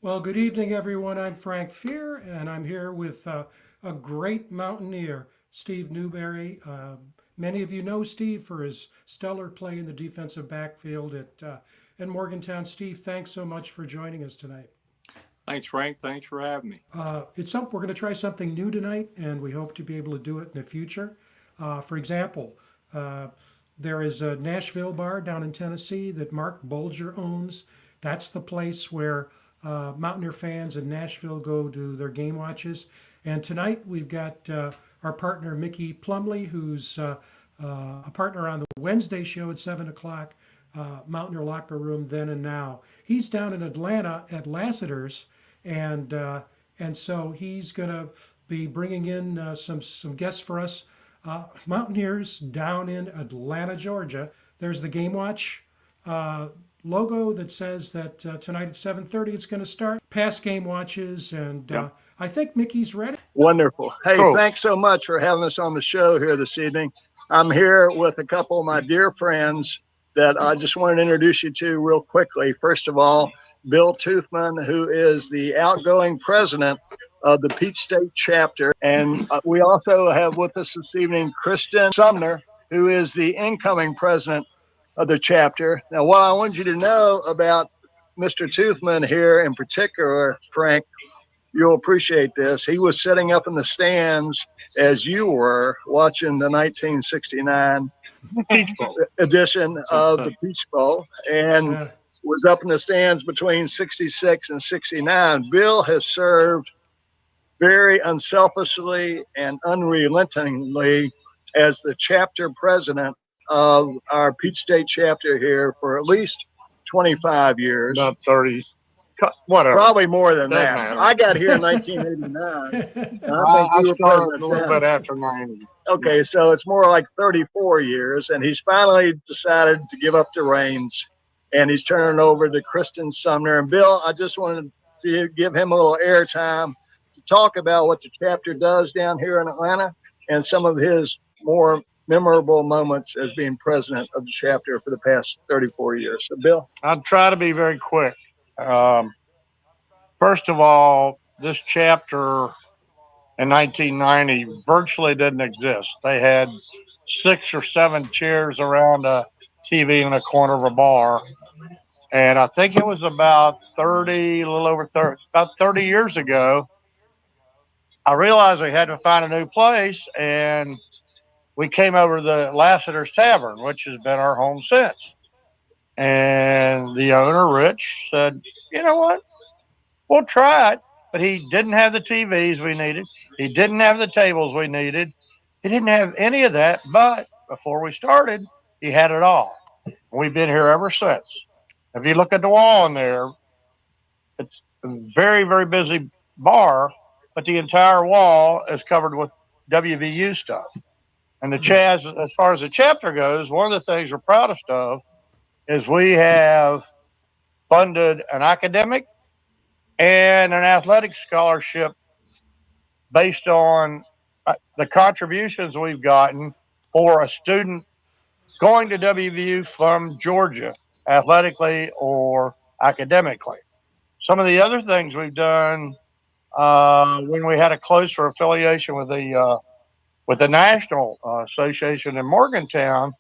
Well, good evening, everyone. I'm Frank Fear, and I'm here with a great mountaineer, Steve Newberry. Many of you know Steve for his stellar play in the defensive backfield at Morgantown. Steve, thanks so much for joining us tonight. Thanks, Frank. Thanks for having me. We're going to try something new tonight, and we hope to be able to do it in the future. For example, uh, there is a Nashville bar down in Tennessee that Mark Bulger owns. That's the place where Mountaineer fans in Nashville go to their game watches. And tonight we've got our partner Mickey Plumley, who's a partner on the Wednesday show at 7 o'clock, Mountaineer Locker Room Then and Now. He's down in Atlanta at Laseter's, and so he's going to be bringing in some guests for us, Mountaineers down in Atlanta, Georgia. There's the Game Watch uh, logo that says that tonight at 7:30 it's going to start. Past Game Watches, and Yep. I think Mickey's ready. Wonderful. Hey, Cool. thanks so much for having us on the show here this evening. I'm here with a couple of my dear friends that I just wanted to introduce you to real quickly. First of all, Bill Toothman, who is the outgoing president of the Peach State chapter. And we also have with us this evening Kristin Sumner, who is the incoming president of the chapter. Now, what I want you to know about Mr. Toothman here in particular, Frank, you'll appreciate this. He was sitting up in the stands as you were watching the 1969 Peach Bowl. edition of the Peach Bowl and Uh, was up in the stands between 66 and 69. Bill has served very unselfishly and unrelentingly as the chapter president of our Peach State chapter here for at least 25 years. About 30. Whatever. Probably more than Doesn't that. matter. I got here in 1989. I think I you were part of started a the little staff. bit after 90. Okay, so it's more like 34 years, and he's finally decided to give up the reins, and he's turning it over to Kristin Sumner. And Bill, I just wanted to give him a little airtime to talk about what the chapter does down here in Atlanta and some of his more memorable moments as being president of the chapter for the past 34 years. So, Bill. I'll try to be very quick. First of all, this chapter in 1990 virtually didn't exist. They had 6 or 7 chairs around a TV in a corner of a bar. And I think it was about 30, a little over 30, about 30 years ago, I realized we had to find a new place. And we came over to the Laseter's Tavern, which has been our home since. And the owner, Rich, said, you know what? We'll try it. But he didn't have the TVs we needed. He didn't have the tables we needed. He didn't have any of that. But before we started, he had it all. We've been here ever since. If you look at the wall in there, it's a very, very busy bar, but the entire wall is covered with WVU stuff. And the Chaz, as far as the chapter goes, one of the things we're proudest of is we have funded an academic and an athletic scholarship based on the contributions we've gotten for a student going to WVU from Georgia, athletically or academically. Some of the other things we've done when we had a closer affiliation with the National Association in Morgantown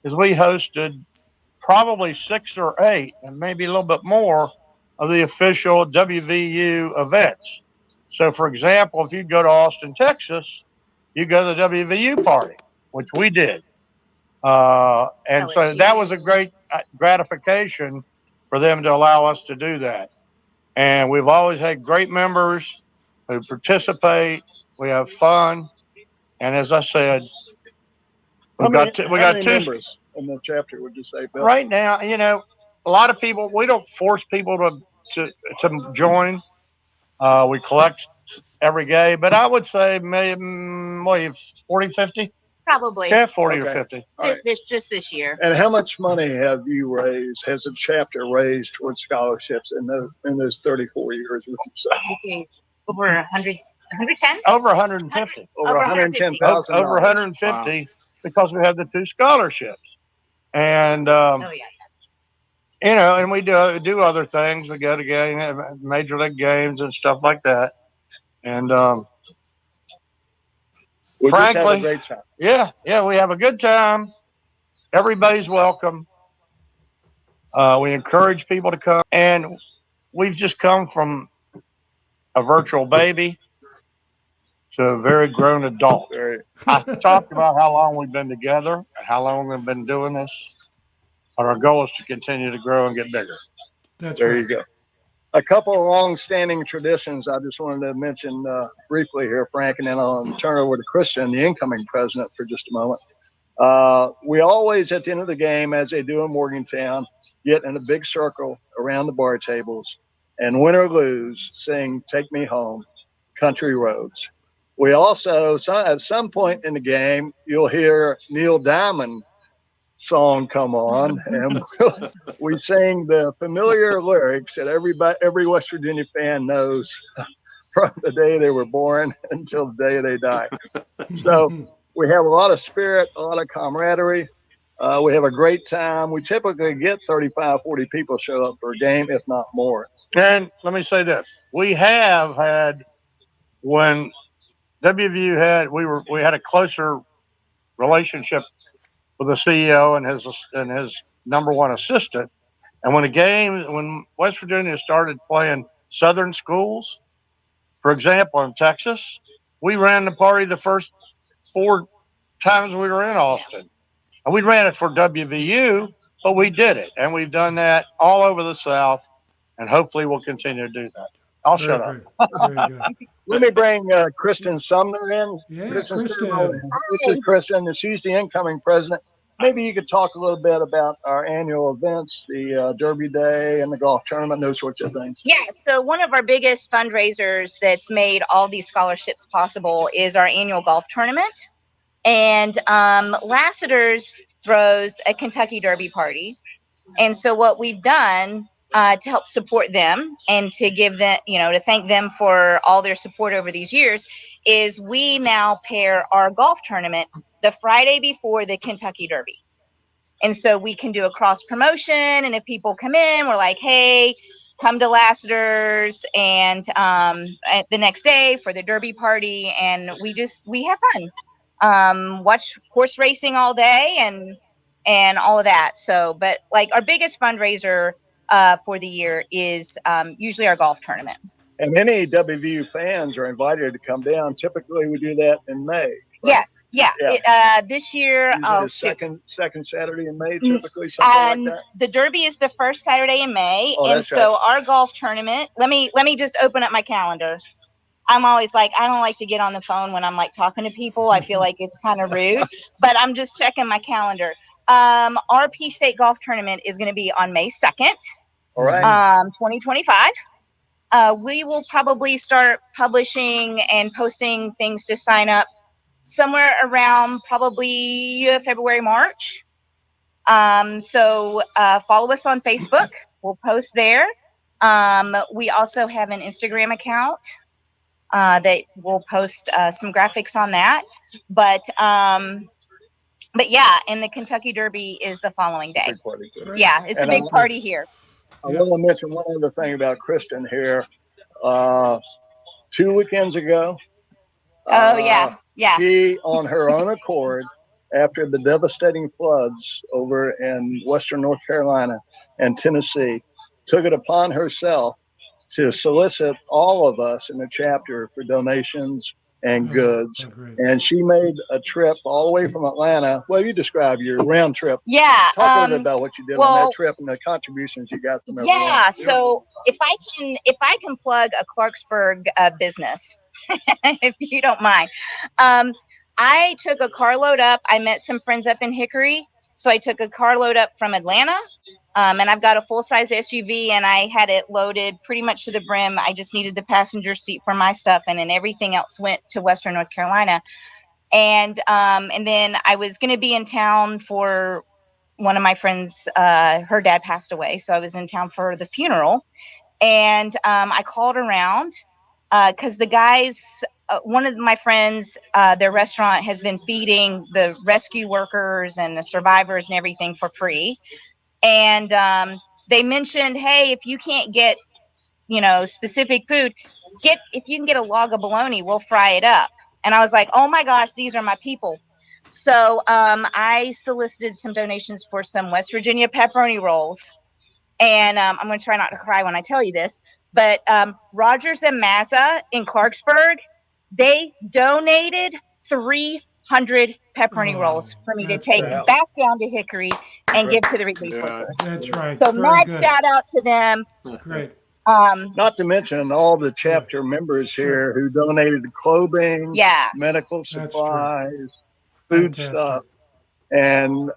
is we hosted probably 6 or 8, and maybe a little bit more, of the official WVU events. So, for example, if you go to Austin, Texas, you go to the WVU party, which we did. And so that was a great gratification for them to allow us to do that. And we've always had great members who participate. We have fun. And as I said, How we many got two members in the chapter, would you say, Bill? right now. You know, a lot of people, we don't force people to join. We collect every day, but I would say maybe 40, 50? Probably. Yeah, 40 or Okay. 50. All right. This year. And how much money have you raised, has the chapter raised towards scholarships in those 34 years? Would you say? It's over 100, 110? Over 150. Over Over $110,000. Over 150 because we have the 2 scholarships. And Oh, yeah. you know, and we do other things. We go to major league games and stuff like that. And We just have a frankly, great time. yeah, we have a good time. Everybody's welcome. We encourage people to come, and we've just come from a virtual baby to a very grown adult. I talked about how long we've been together and how long we've been doing this, but our goal is to continue to grow and get bigger. That's There right. you go. A couple of long-standing traditions I just wanted to mention briefly here, Frank, and then I'll turn over to Kristin, the incoming president, for just a moment. We always, at the end of the game, as they do in Morgantown, get in a big circle around the bar tables and win or lose, sing "Take Me Home," Country Roads. We also, at some point in the game, you'll hear Neil Diamond song come on, and we sing the familiar lyrics that every West Virginia fan knows from the day they were born until the day they die. So we have a lot of spirit, a lot of camaraderie. We have a great time. We typically get 35, 40 people show up for a game, if not more. And let me say this: we have had, when WVU we had a closer relationship with the CEO and his number one assistant. And when West Virginia started playing Southern schools, for example, in Texas, we ran the party the first 4 times we were in Austin. And we ran it for WVU, but we did it. And we've done that all over the South, and hopefully we'll continue to do that. I'll shut up. Very good. Let me bring Kristin Sumner in. Yeah, Kristin. Kristin. This is Kristin, and she's the incoming president. Maybe you could talk a little bit about our annual events, the Derby Day and the golf tournament, those sorts of things. Yeah, so one of our biggest fundraisers that's made all these scholarships possible is our annual golf tournament. And Laseter's throws a Kentucky Derby party. And so what we've done to help support them and to give them, to thank them for all their support over these years, is we now pair our golf tournament the Friday before the Kentucky Derby. And so we can do a cross promotion. And if people come in, we're like, hey, come to Laseter's and the next day for the Derby party. And we have fun. Watch horse racing all day and all of that. So, but like our biggest fundraiser for the year is usually our golf tournament. And any WVU fans are invited to come down. Typically, we do that in May. Right? Yes, yeah. This year, second Saturday in May, typically, something like that. The Derby is the first Saturday in May, Oh, and so our golf tournament. Let me just open up my calendar. I'm always like, I don't like to get on the phone when I'm like talking to people. I feel like it's kind of rude, but I'm just checking my calendar. Our K-State golf tournament is going to be on May 2nd, All right. 2025. We will probably start publishing and posting things to sign up somewhere around probably February, March. So follow us on Facebook. We'll post there. We also have an Instagram account that will post some graphics on that. But yeah, and the Kentucky Derby is the following day. Big party. Yeah, it's a big party here. I want to mention one other thing about Kristin here. 2 weekends ago. Oh, yeah. She, on her own accord, after the devastating floods over in Western North Carolina and Tennessee, took it upon herself to solicit all of us in the chapter for donations and goods. And she made a trip all the way from Atlanta. Well, you describe your round trip. Yeah. Talk a little bit about what you did on that trip and the contributions you got from everyone. Yeah. So if I can plug a Clarksburg business, if you don't mind, I took a carload up. I met some friends up in Hickory. So I took a carload up from Atlanta. And I've got a full-size SUV, and I had it loaded pretty much to the brim. I just needed the passenger seat for my stuff, and then everything else went to Western North Carolina. And then I was going to be in town for one of my friends. Her dad passed away, so I was in town for the funeral. And I called around because the guys, one of my friends, their restaurant has been feeding the rescue workers and the survivors and everything for free. And they mentioned, hey, if you can't get, specific food, if you can get a log of bologna, we'll fry it up. And I was like, oh my gosh, these are my people. So I solicited some donations for some West Virginia pepperoni rolls. And I'm going to try not to cry when I tell you this, but Rogers and Mazza in Clarksburg, they donated 300 pepperoni rolls for me to that's take great. back down to Hickory and give to the relief Yeah. workers. That's right. So Very mad good. shout out to them. Great. Not to mention all the chapter members Sure. here who donated clothing, Yeah. medical true. supplies, food Fantastic. stuff. And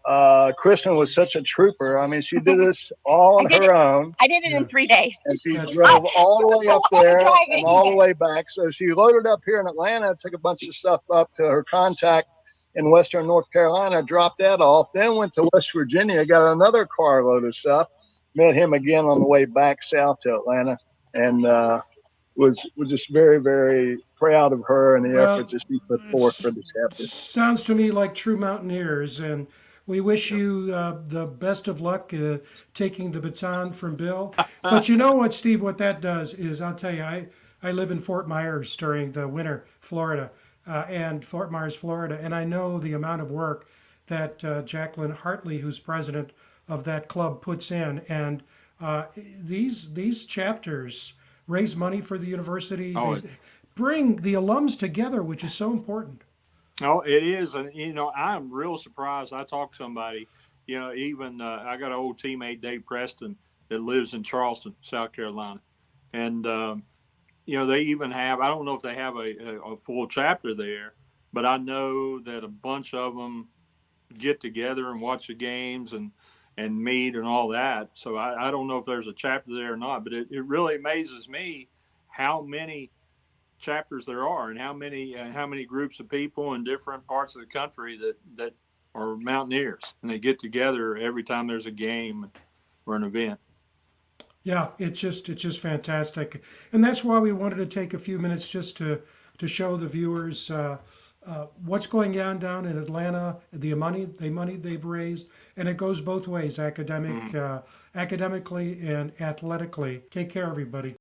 Kristin was such a trooper. I mean, she did this all on I did her own. I did it in 3 days. And she That's drove all the way up there Driving. and all the way back. So she loaded up here in Atlanta, took a bunch of stuff up to her contact in Western North Carolina, dropped that off, then went to West Virginia, got another carload of stuff, met him again on the way back south to Atlanta, and was just very, very proud of her and the Well, efforts that she put forth for the chapter. Sounds to me like true mountaineers, and we wish you the best of luck taking the baton from Bill. But you know what, Steve, what that does is, I'll tell you, I live in Fort Myers during the winter, Florida, and Fort Myers, Florida, and I know the amount of work that Jacqueline Hartley, who's president of that club, puts in. And these chapters raise money for the university. Oh, They bring the alums together, which is so important. Oh, it is. And, I'm real surprised. I talked to somebody, even I got an old teammate, Dave Preston, that lives in Charleston, South Carolina. And, they even have, I don't know if they have a full chapter there, but I know that a bunch of them get together and watch the games and meet and all that. So I don't know if there's a chapter there or not, but it really amazes me how many chapters there are and how many groups of people in different parts of the country that are mountaineers, and they get together every time there's a game or an event. Yeah, it's just fantastic, and that's why we wanted to take a few minutes just to show the viewers what's going on down in Atlanta, the money they've raised, and it goes both ways, academically and athletically. Take care, everybody.